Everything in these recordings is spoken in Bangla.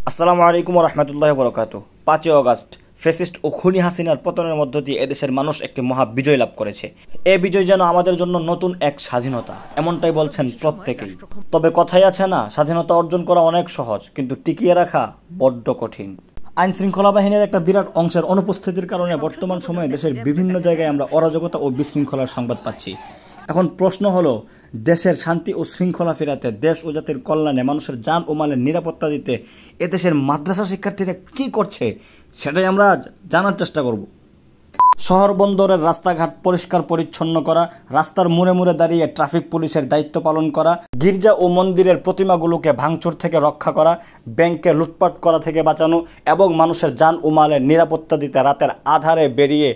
আসসালামু আলাইকুম ওয়া রাহমাতুল্লাহি ওয়া বারাকাতুহু। 5 অগস্ট ফ্যাসিস্ট ও খুনি হাসিনার পতনের মধ্য দিয়ে এদেশের মানুষ একটি মহা বিজয় লাভ করেছে। এই বিজয় যেন আমাদের জন্য নতুন এক স্বাধীনতা, এমনটাই বলছেন প্রত্যেকেই। তবে কথাই আছে না, স্বাধীনতা অর্জন করা অনেক সহজ, কিন্তু টিকিয়ে রাখা বড্ড কঠিন। আইন শৃঙ্খলা বাহিনীর একটা বিরাট অংশের অনুপস্থিতির কারণে বর্তমান সময়ে দেশের বিভিন্ন জায়গায় আমরা অরাজকতা ও বিশৃঙ্খলার সংবাদ পাচ্ছি। এখন প্রশ্ন হলো, দেশের শান্তি ও শৃঙ্খলা ফেরাতে, দেশ ও জাতির কল্যাণে, মানুষের জান ও মালের নিরাপত্তা দিতে এদেশের মাদ্রাসা শিক্ষার্থীরা কী করছে সেটাই আমরা জানার চেষ্টা করব। শহর বন্দরের রাস্তাঘাট পরিষ্কার পরিচ্ছন্ন করা, রাস্তার মুড়ে মুড়ে দাঁড়িয়ে ট্রাফিক পুলিশের দায়িত্ব পালন করা, গির্জা ও মন্দিরের প্রতিমাগুলোকে ভাঙচুর থেকে রক্ষা করা, ব্যাংকে লুটপাট করা থেকে বাঁচানো এবং মানুষের জান ও মালের নিরাপত্তা দিতে রাতের আধারে বেরিয়ে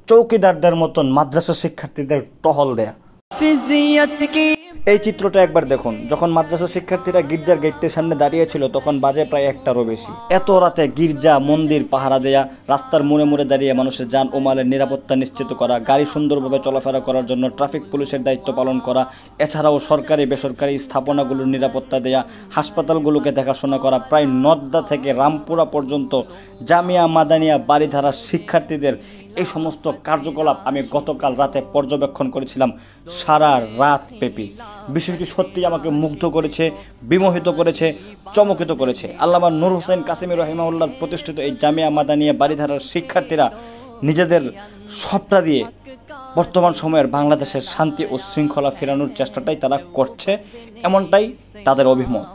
চৌকিদারদের মতন মাদ্রাসা শিক্ষার্থীদের টহল দেয়া। এই চিত্রটা একবার দেখুন। যখন মাদ্রাসা শিক্ষার্থীরা গির্জার গেটের সামনে দাঁড়িয়েছিল তখন বাজে প্রায় 1টারও বেশি। এত রাতে গির্জা মন্দির পাহারা দেয়া, রাস্তার মুড়ে মুড়ে দাঁড়িয়ে মানুষের জান ও মালের নিরাপত্তা নিশ্চিত করা, গাড়ি সুন্দরভাবে চলাফেরা করার জন্য ট্রাফিক পুলিশের দায়িত্ব পালন করা, এছাড়াও সরকারি বেসরকারি স্থাপনাগুলোর নিরাপত্তা দেয়া, হাসপাতালগুলোকে দেখাশোনা করা, প্রায় নদ্দা থেকে রামপুরা পর্যন্ত জামিয়া মাদানিয়া বাড়িধারা শিক্ষার্থীদের এই সমস্ত কার্যকলাপ আমি গতকাল রাতে পর্যবেক্ষণ করেছিলাম সারা রাত ব্যাপী। বিষয়টি সত্যি আমাকে মুগ্ধ করেছে, বিমোহিত করেছে, চমকিত করেছে। আল্লামা নূর হোসেন কাসেমি রহিমাহুল্লাহ প্রতিষ্ঠিত এই জামিয়া মাদানিয়া বাড়িধারার শিক্ষার্থীরা নিজেদের সবটা দিয়ে বর্তমান সময়ের বাংলাদেশের শান্তি ও শৃঙ্খলা ফেরানোর চেষ্টাটাই তারা করছে, এমনটাই তাদের অভিমত।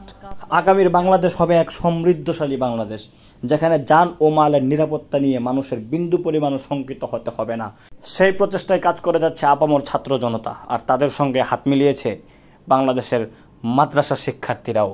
আগামীর বাংলাদেশ হবে এক সমৃদ্ধশালী বাংলাদেশ, যেখানে জান ও মালের নিরাপত্তা নিয়ে মানুষের বিন্দু পরিমাণও শঙ্কিত হতে হবে না। সেই প্রচেষ্টায় কাজ করে যাচ্ছে আপামর ছাত্র জনতা, আর তাদের সঙ্গে হাত মিলিয়েছে বাংলাদেশের মাদ্রাসা শিক্ষার্থীরাও।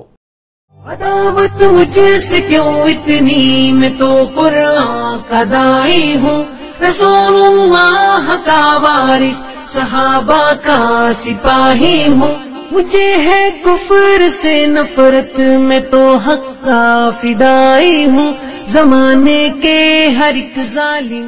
अदावत मुझसे क्यों इतनी, मैं तो कुरान का दाई हूँ, रसूलुल्लाह का वारिस, सहाबा का सिपाही हूँ। मुझे है कुफ्र से नफरत, मैं तो हक का फिदाई हूँ। जमाने के हर एक जालिम